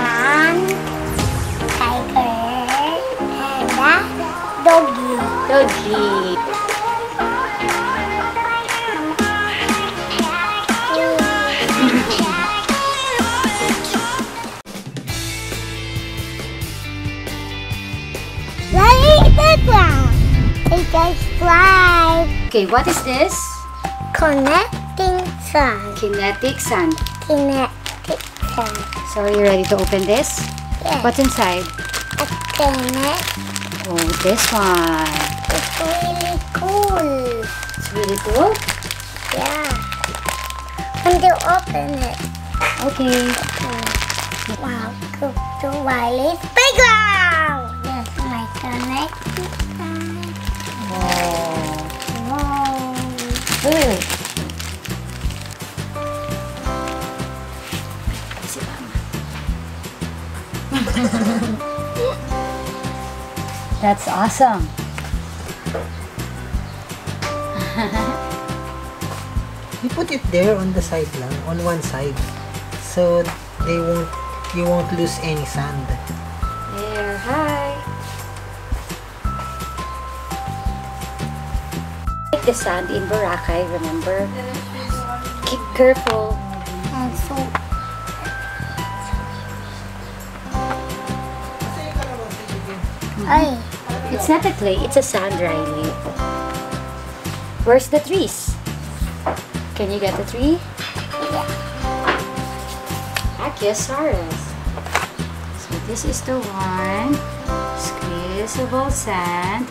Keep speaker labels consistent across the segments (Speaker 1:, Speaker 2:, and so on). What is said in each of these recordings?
Speaker 1: and tiger and a doggy.
Speaker 2: Doggy.
Speaker 1: Hey guys, fly.
Speaker 2: Okay, what is this?
Speaker 1: Connecting sun.
Speaker 2: Kinetic sand.
Speaker 1: Kinetic sun.
Speaker 2: So are you ready to open this?
Speaker 1: Yes.
Speaker 2: What's inside?
Speaker 1: A kinetic.
Speaker 2: Oh, this one.
Speaker 1: It's really cool.
Speaker 2: It's really cool?
Speaker 1: Yeah. When you open it.
Speaker 2: Okay.
Speaker 1: Wow, go to Wiley's playground. Yes, my connecting sun.
Speaker 2: Oh.
Speaker 1: Wow.
Speaker 2: Wait. That's awesome.
Speaker 3: You put it there on the side lang, on one side, so you won't lose any sand.
Speaker 2: There, hi. Like the sand in Boracay, remember? Keep careful.
Speaker 1: And so, ay,
Speaker 2: It's not a clay, it's a sand, Riley. Where's the trees? Can you get the tree?
Speaker 1: yeah.
Speaker 2: Brachiosaurus. So this is the one. Squeezable sand.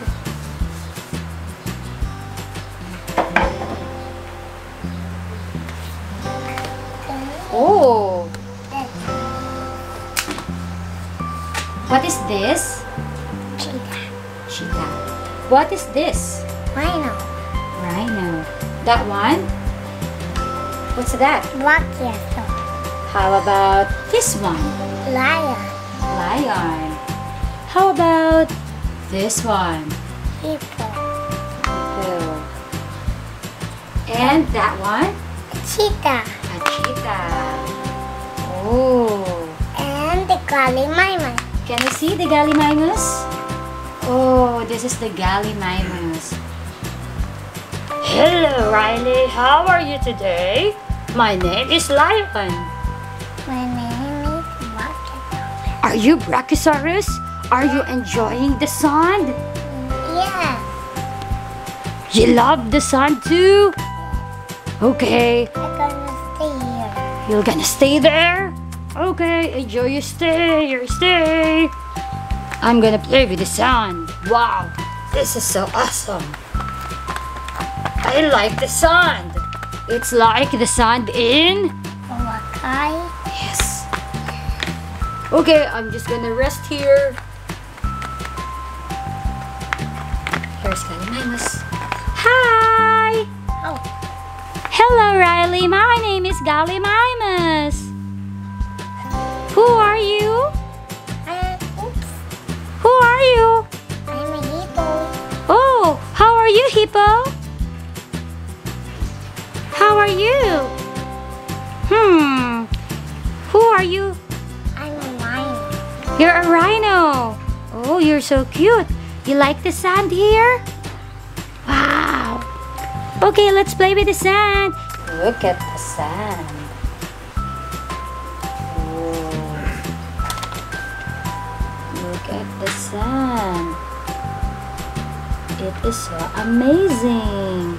Speaker 2: Oh! What is this?
Speaker 1: Cheetah.
Speaker 2: Cheetah. What is this?
Speaker 1: Rhino.
Speaker 2: Rhino. That one? What's that?
Speaker 1: Brachiosaurus.
Speaker 2: How about this one?
Speaker 1: Lion.
Speaker 2: Lion. How about this one?
Speaker 1: Hippo.
Speaker 2: Hippo. And that one?
Speaker 1: Cheetah.
Speaker 2: A cheetah. Oh.
Speaker 1: And the gallimimus.
Speaker 2: Can you see the gallimimus? Oh, this is the gallimimus. Hello, Riley. How are you today? My name is Lion.
Speaker 1: My name is Brachiosaurus.
Speaker 2: Are you Brachiosaurus? Are you enjoying the sun?
Speaker 1: Yes.
Speaker 2: You love the sun too? Okay.
Speaker 1: I'm gonna stay here.
Speaker 2: You're gonna stay there? Okay, enjoy your stay. I'm gonna play with the sun. Wow, this is so awesome. I like the sand. It's like the sand in...
Speaker 1: Boracay.
Speaker 2: Yes. Okay, I'm just gonna rest here. Here's Gallimimus. Hi!
Speaker 1: Oh.
Speaker 2: Hello, Riley. My name is Gallimimus. Who are you?
Speaker 1: Oops.
Speaker 2: Who are you?
Speaker 1: I'm a hippo.
Speaker 2: Oh, how are you, Hippo? How are you? Who are you?
Speaker 1: I'm a rhino.
Speaker 2: You're a rhino. Oh, you're so cute. You like the sand here? Wow. Okay, let's play with the sand. Look at the sand. Look at the sand. It is so amazing,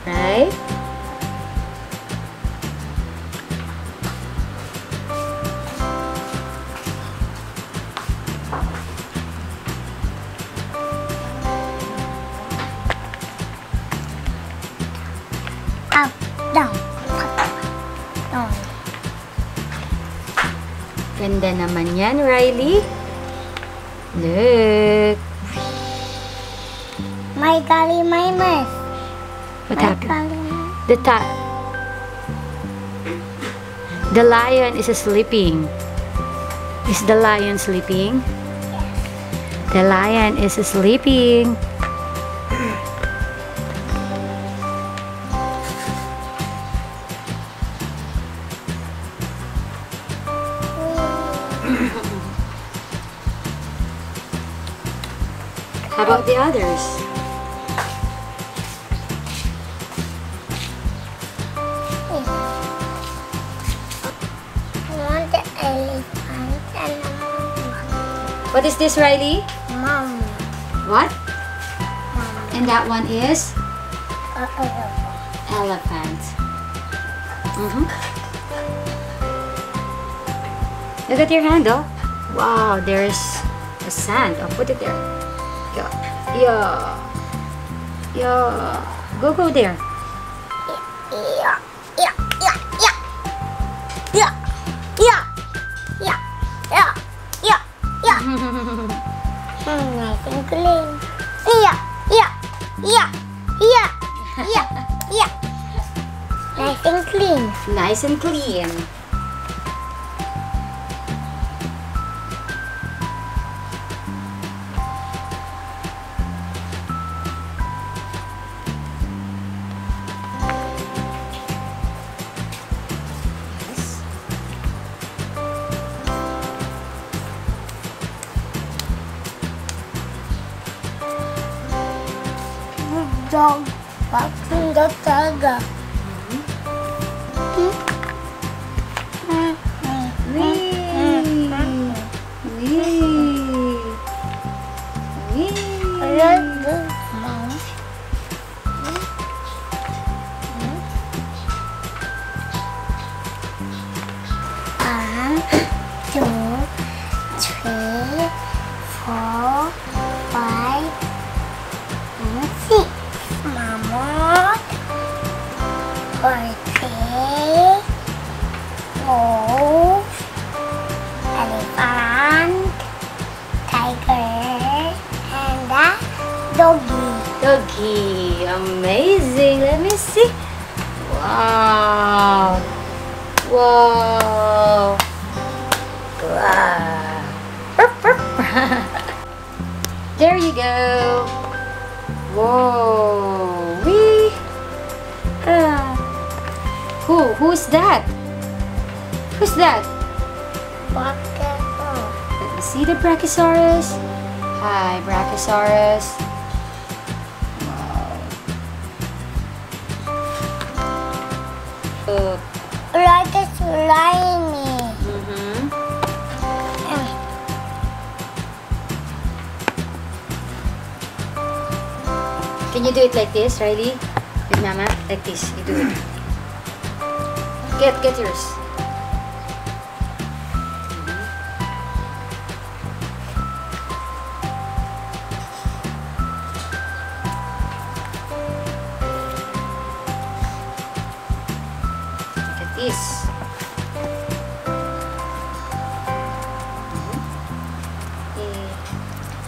Speaker 2: right?
Speaker 1: Up, down, up, down.
Speaker 2: Ganda naman yan, Riley. Look.
Speaker 1: My gallimimus.
Speaker 2: What
Speaker 1: My
Speaker 2: happened?
Speaker 1: gallimimus.
Speaker 2: The lion is sleeping. Is the lion sleeping? The lion is sleeping. How about the others?
Speaker 1: I want the elephant and I want
Speaker 2: What is this, Riley?
Speaker 1: mom.
Speaker 2: What? And that one is
Speaker 1: Elephant.
Speaker 2: elephant. Look at your hand, oh. Wow, there's a sand. Oh, put it there. Yeah. Yeah. Yeah. Go there.
Speaker 1: Yeah, yeah, yeah, yeah. Yeah, yeah, yeah, yeah, yeah, yeah. Nice and clean. Yeah, yeah, yeah, yeah, yeah, yeah. Nice and clean.
Speaker 2: Nice and clean.
Speaker 1: Dog barking the tiger. Let's do mom. 1, 2, 3, 4, 5, and 6. Mammoth, horse, wolf, elephant, tiger, and a doggy.
Speaker 2: Doggy. Amazing. Let me see. Wow. Wow. Wow. There you go. Whoa. Wee. Who's that? Who's that? Let me see the Brachiosaurus. Hi, Brachiosaurus. Wow.
Speaker 1: Like a slimy.
Speaker 2: Can you do it like this, Riley? With Mama? Like this. You do it. Get yours. Look at this.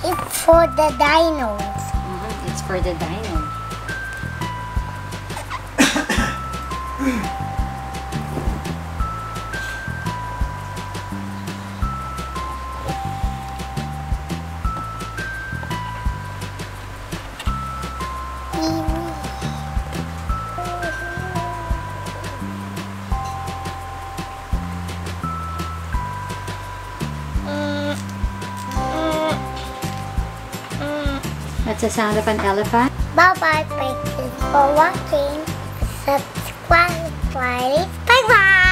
Speaker 1: It's for the dinos.
Speaker 2: It's for the dino. That's the sound of an elephant.
Speaker 1: Bye-bye. Thank you for watching. Subscribe. Bye-bye.